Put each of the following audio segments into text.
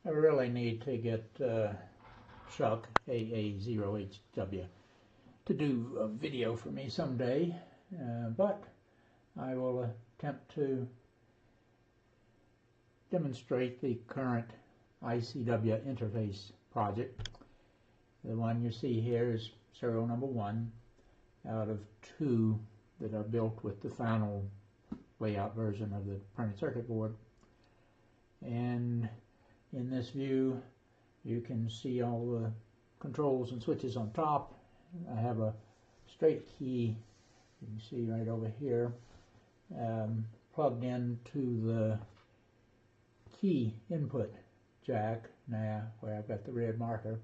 I really need to get Chuck, W5UXH, to do a video for me someday, but I will attempt to demonstrate the current iCW interface project. The one you see here is serial number 1 out of 2 that are built with the final layout version of the printed circuit board. And in this view you can see all the controls and switches on top. I have a straight key, you can see right over here, plugged into the key input jack now, where I've got the red marker.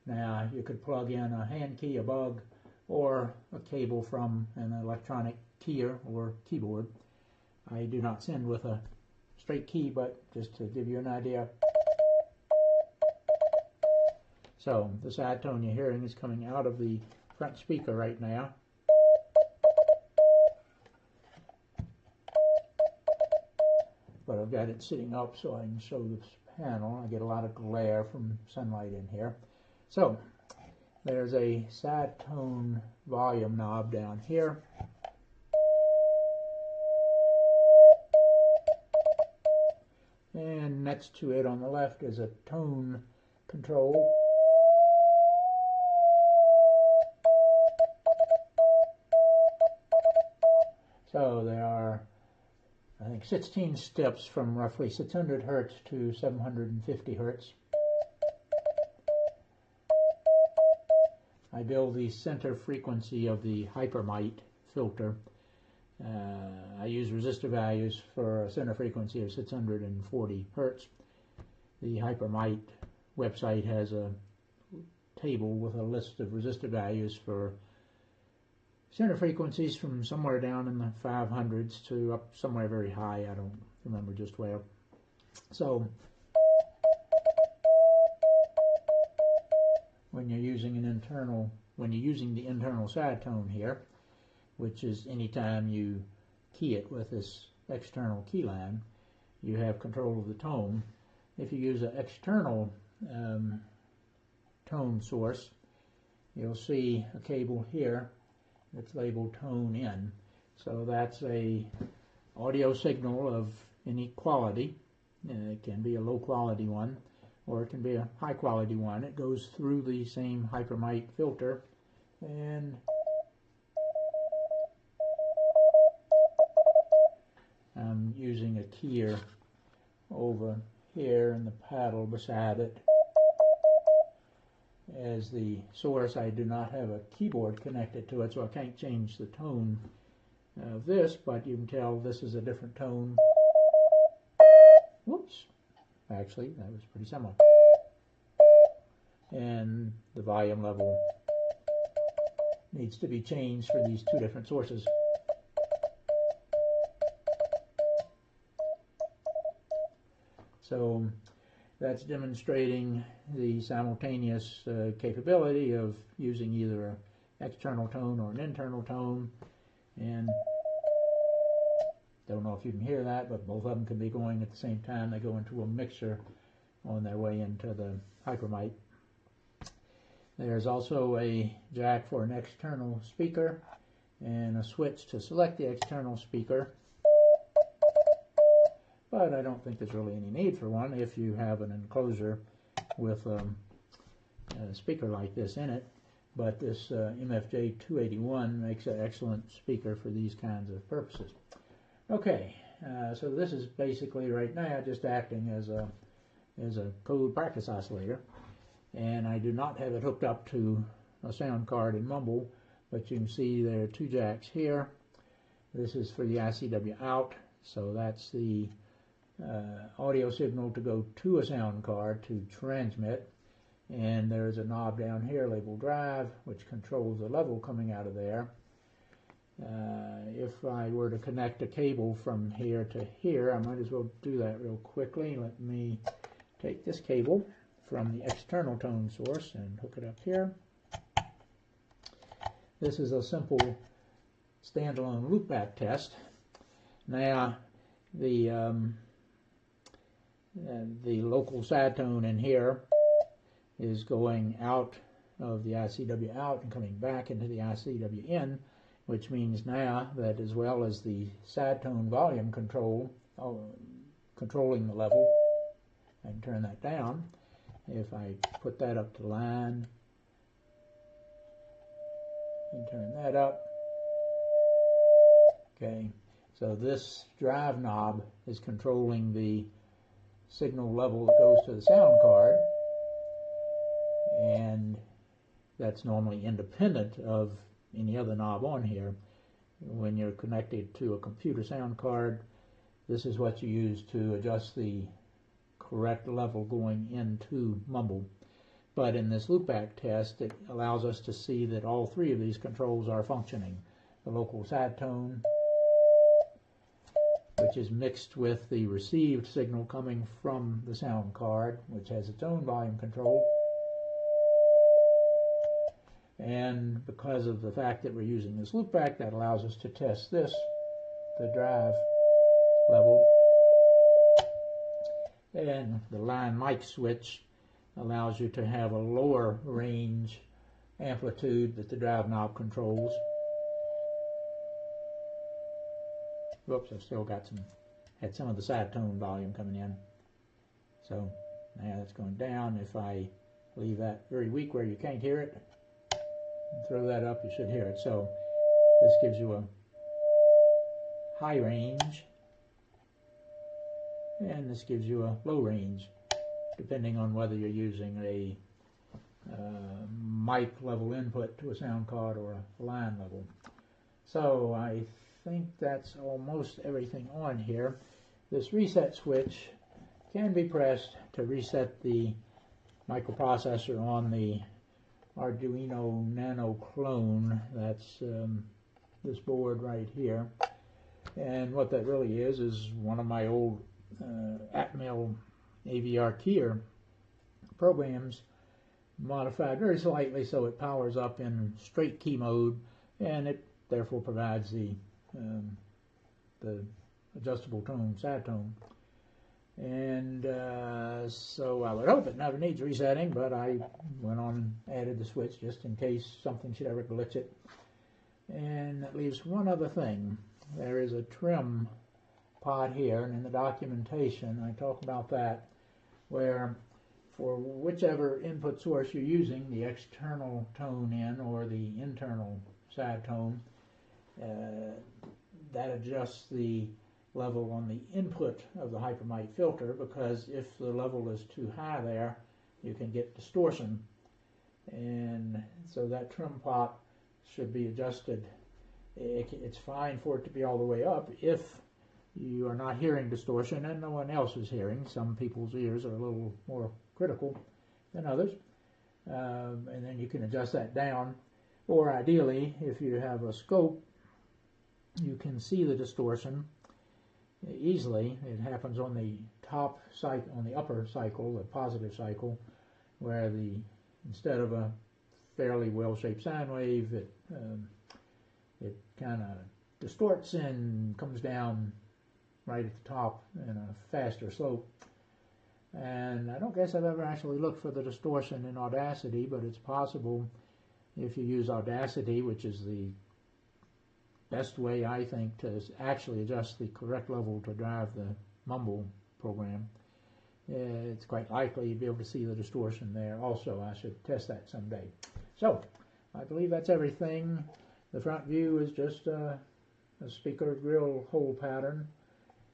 Now you could plug in a hand key, a bug, or a cable from an electronic keyer or keyboard. I do not send with a straight key, but just to give you an idea. So the side tone you're hearing is coming out of the front speaker right now. But I've got it sitting up so I can show this panel. I get a lot of glare from sunlight in here. So there's a side tone volume knob down here. And next to it on the left is a tone control. So there are, I think, 16 steps from roughly 600 Hertz to 750 Hertz. I build the center frequency of the hypermite filter. I use resistor values for a center frequency of 640 Hertz. The hypermite website has a table with a list of resistor values for center frequencies from somewhere down in the 500s to up somewhere very high. I don't remember just where. So when you're using the internal side tone here, which is anytime you key it with this external key line, you have control of the tone. If you use an external tone source, you'll see a cable here that's labeled tone in. So that's a audio signal of any quality. It can be a low quality one, or it can be a high quality one. It goes through the same hypermite filter, and I'm using a keyer over here and the paddle beside it as the source. I do not have a keyboard connected to it, so I can't change the tone of this, but you can tell this is a different tone. Whoops, actually that was pretty similar. And the volume level needs to be changed for these two different sources. So that's demonstrating the simultaneous capability of using either an external tone or an internal tone. And don't know if you can hear that, but both of them can be going at the same time. They go into a mixer on their way into the hypermite. There's also a jack for an external speaker and a switch to select the external speaker. But I don't think there's really any need for one if you have an enclosure with a speaker like this in it. But this MFJ 281 makes an excellent speaker for these kinds of purposes. Okay, so this is basically right now just acting as a code practice oscillator, and I do not have it hooked up to a sound card in Mumble, but you can see there are two jacks here. This is for the iCW out, so that's the audio signal to go to a sound card to transmit, and there's a knob down here labeled drive, which controls the level coming out of there. If I were to connect a cable from here to here, I might as well do that real quickly. Let me take this cable from the external tone source and hook it up here. This is a simple standalone loopback test. Now the the local side tone in here is going out of the ICW out and coming back into the ICW in, which means now that as well as the side tone volume control, controlling the level, I can turn that down. If I put that up to line and turn that up, okay, so this drive knob is controlling the signal level that goes to the sound card, and that's normally independent of any other knob on here. When you're connected to a computer sound card, this is what you use to adjust the correct level going into mumble. But in this loopback test, it allows us to see that all three of these controls are functioning. The local side tone, which is mixed with the received signal coming from the sound card, which has its own volume control. And because of the fact that we're using this loopback, that allows us to test this, the drive level. And the line mic switch allows you to have a lower range amplitude that the drive knob controls. Whoops, I've still got had some of the side tone volume coming in. So now that's going down. If I leave that very weak where you can't hear it, and throw that up, you should hear it. So this gives you a high range, and this gives you a low range, depending on whether you're using a mic level input to a sound card or a line level. So I think that's almost everything on here. This reset switch can be pressed to reset the microprocessor on the Arduino Nano clone. That's this board right here. And what that really is one of my old Atmel AVR keyer programs modified very slightly so it powers up in straight key mode, and it therefore provides the adjustable tone, side tone. And so I would hope it never needs resetting, but I went on and added the switch just in case something should ever glitch it. And that leaves one other thing. There is a trim pot here, and in the documentation I talk about that, where for whichever input source you're using, the external tone in or the internal side tone, that adjusts the level on the input of the hypermite filter, because if the level is too high there, you can get distortion. And so that trim pot should be adjusted. It's fine for it to be all the way up if you are not hearing distortion and no one else is hearing. Some people's ears are a little more critical than others. And then you can adjust that down. Or ideally, if you have a scope, you can see the distortion easily. It happens on the top cycle, on the upper cycle, the positive cycle, where instead of a fairly well-shaped sine wave, it kind of distorts and comes down right at the top in a faster slope. And I don't guess I've ever actually looked for the distortion in Audacity, but it's possible if you use Audacity, which is the best way, I think, to actually adjust the correct level to drive the mumble program. It's quite likely you'll be able to see the distortion there also. I should test that someday. So, I believe that's everything. The front view is just a speaker grill hole pattern.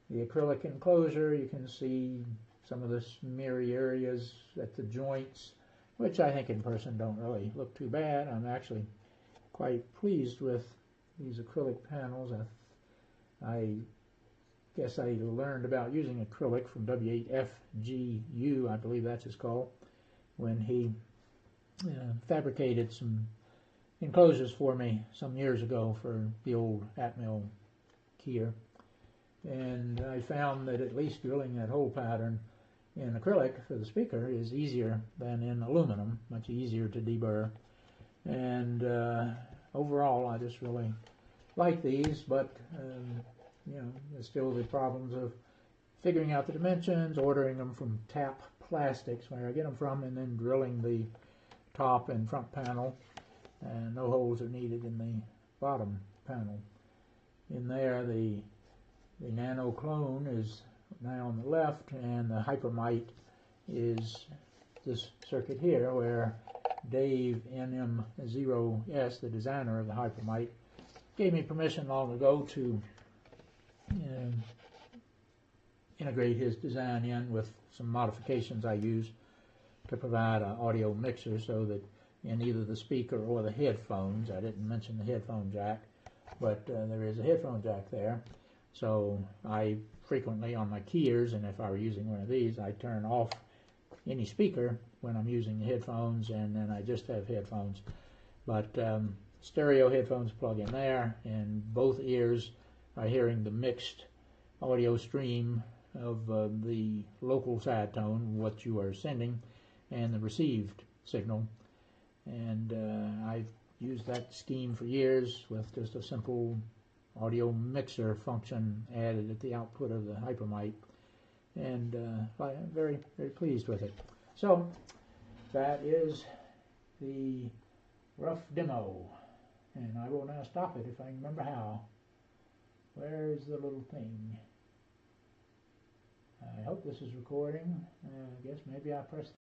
The acrylic enclosure, you can see some of the smeary areas at the joints, which I think in person don't really look too bad. I'm actually quite pleased with these acrylic panels. I guess I learned about using acrylic from W5UXH, I believe that's his call, when he fabricated some enclosures for me some years ago for the old Atmel keyer. And I found that at least drilling that hole pattern in acrylic for the speaker is easier than in aluminum, much easier to deburr. And overall, I just really like these, but you know, there's still the problems of figuring out the dimensions, ordering them from Tap Plastics, where I get them from, and then drilling the top and front panel, and no holes are needed in the bottom panel. In there, the Nano clone is now on the left, and the Hypermite is this circuit here, where Dave NM0S, the designer of the Hypermite, gave me permission long ago to integrate his design in with some modifications I use to provide an audio mixer, so that in either the speaker or the headphones, I didn't mention the headphone jack, but there is a headphone jack there. So I frequently, on my keyers, and if I were using one of these, I turn off any speaker when I'm using the headphones, and then I just have headphones. But stereo headphones plug in there, and both ears are hearing the mixed audio stream of the local side tone, what you are sending, and the received signal. And I've used that scheme for years with just a simple audio mixer function added at the output of the Hypermite, and I'm very, very pleased with it. So that is the rough demo, and I will now stop it if I can remember how. Where is the little thing? I hope this is recording. I guess maybe I pressed